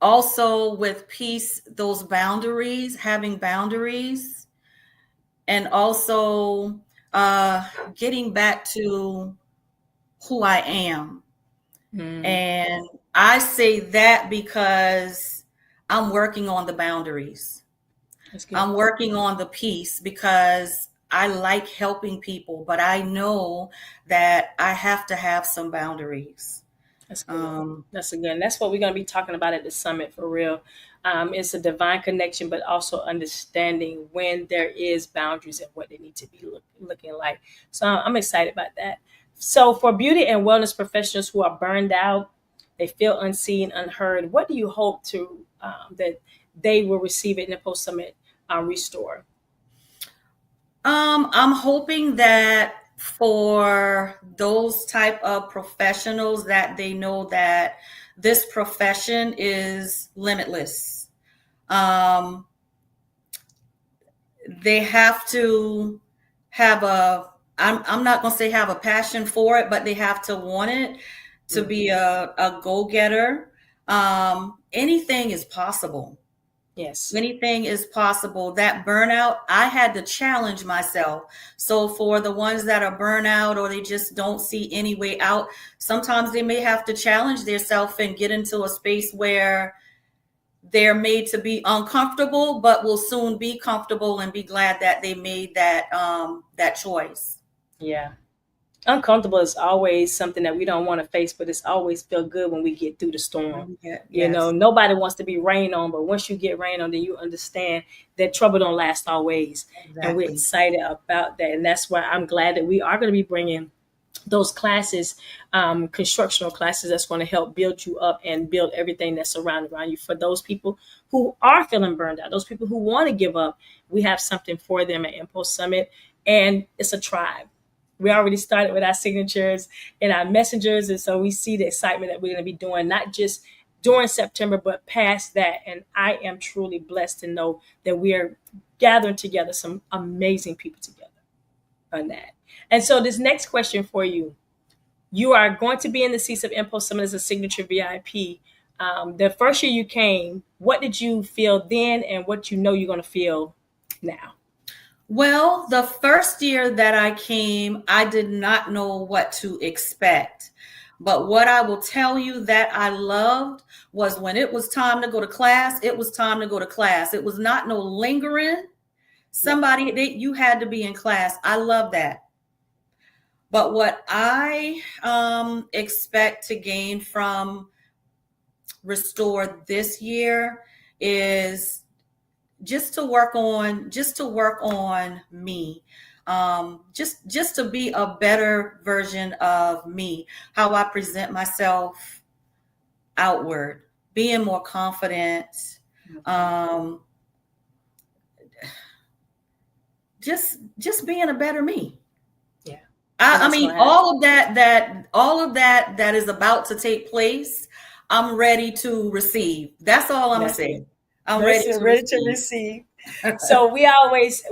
also with peace, those boundaries, having boundaries, and also getting back to who I am. Mm. And I say that because I'm working on the boundaries. That's good. I'm working on the peace because I like helping people, but I know that I have to have some boundaries. That's good. That's again. That's what we're going to be talking about at the summit for real. It's a divine connection, but also understanding when there is boundaries and what they need to be looking like. So I'm excited about that. So for beauty and wellness professionals who are burned out, they feel unseen, unheard. What do you hope to that they will receive it in the post summit restore? I'm hoping that for those type of professionals that they know that this profession is limitless. Um, they have to have I'm not going to say have a passion for it, but they have to want it to be a go-getter. Anything is possible. Yes. Anything is possible. That burnout, I had to challenge myself. So for the ones that are burnout or they just don't see any way out, sometimes they may have to challenge themselves and get into a space where they're made to be uncomfortable, but will soon be comfortable and be glad that they made that choice. Yeah. Uncomfortable is always something that we don't want to face, but it's always feel good when we get through the storm. Yeah, You know, yes, nobody wants to be rained on, but once you get rained on, then you understand that trouble don't last always. And we're exactly. excited about that. And that's why I'm glad that we are going to be bringing those classes, constructional classes that's going to help build you up and build everything that's around you. For those people who are feeling burned out, those people who want to give up, we have something for them at Impulse Summit. And it's a tribe. We already started with our signatures and our messengers. And so we see the excitement that we're going to be doing, not just during September, but past that. And I am truly blessed to know that we are gathering together some amazing people together on that. And so this next question for you, you are going to be in the seats of Impulse Summit as a signature VIP. The first year you came, what did you feel then and what you know you're going to feel now? Well, the first year that I came, I did not know what to expect. But what I will tell you that I loved was when it was time to go to class, it was time to go to class. It was not no lingering. You had to be in class. I love that. But what I expect to gain from Restore this year is just to work on me, just to be a better version of me, how I present myself outward, being more confident, just being a better me. Yeah. I mean, all of that is about to take place, I'm ready to receive. That's all I'm gonna say. I'm ready to receive. So we always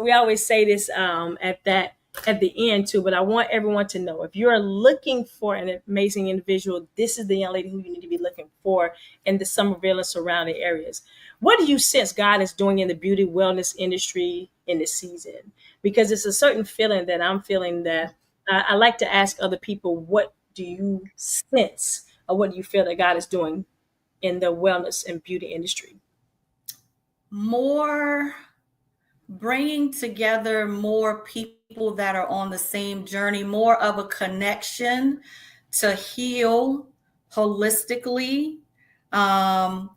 say this at that at the end too, but I want everyone to know, if you're looking for an amazing individual, this is the young lady who you need to be looking for in the Somerville and surrounding areas. What do you sense God is doing in the beauty wellness industry in this season? Because it's a certain feeling that I'm feeling that I like to ask other people, what do you sense or what do you feel that God is doing in the wellness and beauty industry? More bringing together more people that are on the same journey, more of a connection to heal holistically,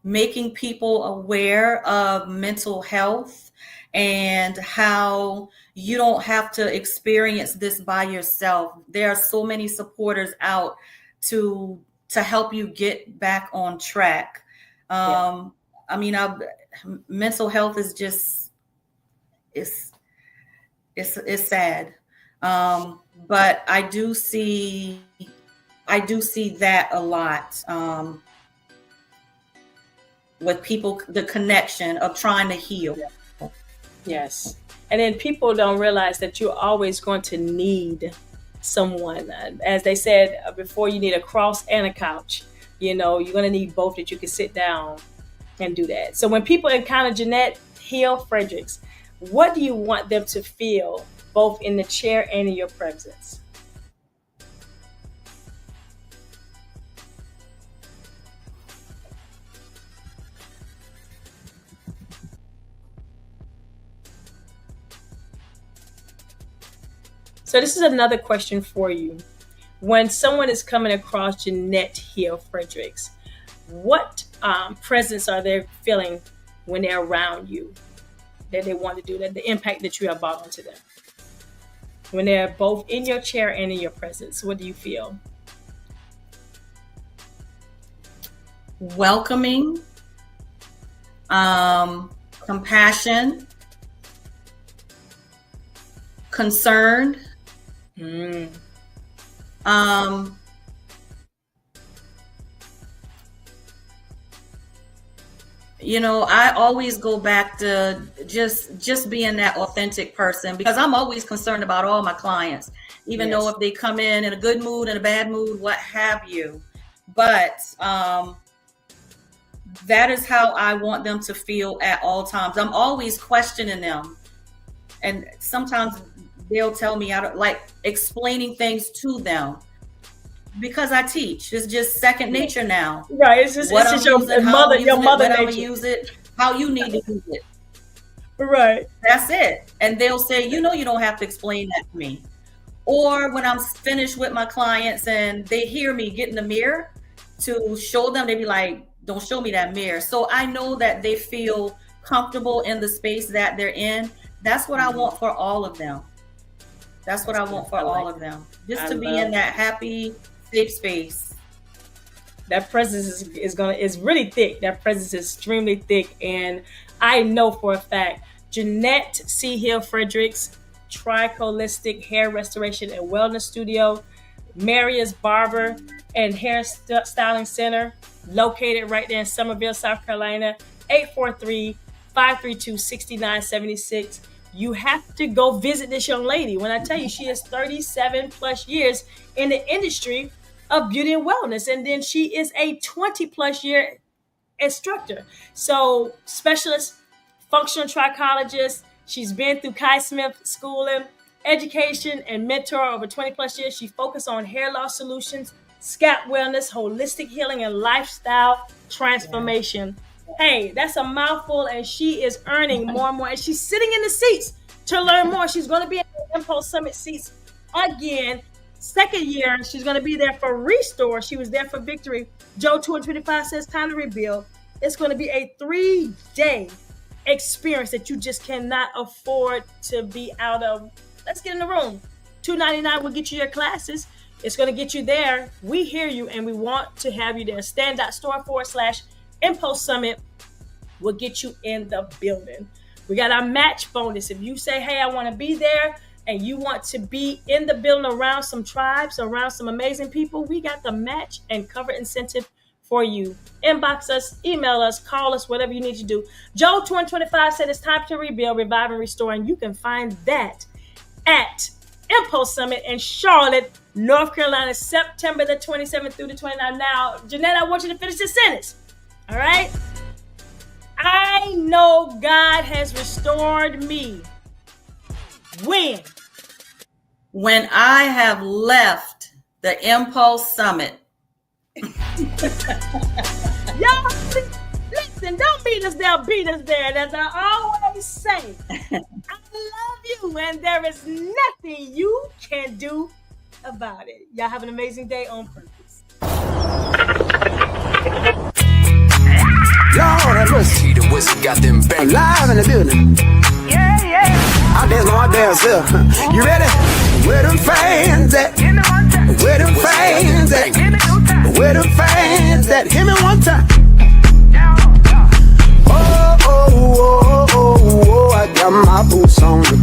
making people aware of mental health and how you don't have to experience this by yourself. There are so many supporters out to help you get back on track. I mean, mental health is just, it's sad. But I do see that a lot, with people, the connection of trying to heal. Yes. And then people don't realize that you're always going to need someone. As they said before, you need a cross and a couch. You're going to need both, that you can sit down and do that. So when people encounter Jeanette Hill-Fredericks, what do you want them to feel both in the chair and in your presence? So this is another question for you. When someone is coming across Jeanette Hill-Fredericks, what presence are they feeling when they're around you that they want to do, that the impact that you have brought onto them? When they're both in your chair and in your presence, what do you feel? Welcoming, compassion, concerned. I always go back to just being that authentic person, because I'm always concerned about all my clients, even though if they come in a good mood, in a bad mood, what have you. But that is how I want them to feel at all times. I'm always questioning them. And sometimes they'll tell me, I don't like explaining things to them, because I teach. It's just second nature now. Right. It's just your mother nature. Use it, how you need to use it. Right. That's it. And they'll say, you don't have to explain that to me. Or when I'm finished with my clients and they hear me get in the mirror to show them, they be like, don't show me that mirror. So I know that they feel comfortable in the space that they're in. That's what I want for all of them. That's what I want for all of them. Just to be in that happy, safe space. That presence is really thick. That presence is extremely thick. And I know for a fact, Jeanette C. Hill-Fredericks, Tricholistic Hair Restoration and Wellness Studio, Marius Barber and Hair Styling Center, located right there in Somerville, South Carolina, 843-532-6976. You have to go visit this young lady. When I tell you, she is 37 plus years in the industry of beauty and wellness. And then she is a 20 plus year instructor. So specialist, functional trichologist. She's been through Kai Smith schooling, education, and mentor over 20 plus years. She focused on hair loss solutions, scalp wellness, holistic healing, and lifestyle transformation. Hey, that's a mouthful, and she is earning more and more. And she's sitting in the seats to learn more. She's going to be in the Impulse Summit seats again. Second year, she's going to be there for Restore. She was there for Victory. Joe 225 says time to rebuild. It's going to be a 3-day experience that you just cannot afford to be out of. Let's get in the room. $299 will get you your classes. It's going to get you there. We hear you, and we want to have you there. Stand.store/Impulse Summit will get you in the building. We got our match bonus. If you say, hey, I want to be there, and you want to be in the building around some tribes, around some amazing people, we got the match and cover incentive for you. Inbox us, email us, call us, whatever you need to do. Joe 225 said it's time to rebuild, revive, and restore. And you can find that at Impulse Summit in Charlotte, North Carolina, September the 27th through the 29th. Now, Jeanette, I want you to finish this sentence. All right? I know God has restored me. When? When I have left the Impulse Summit. Y'all, listen, don't beat us there, beat us there. As I always say, I love you, and there is nothing you can do about it. Y'all have an amazing day on purpose. Lord have mercy. The whiskey got them back. Live in the building. Yeah, yeah. I dance on my damn self. You ready? Where them fans at? Where them fans at? Where them fans at? Hit me one time. Oh, oh, oh, oh, oh, I got my boots on the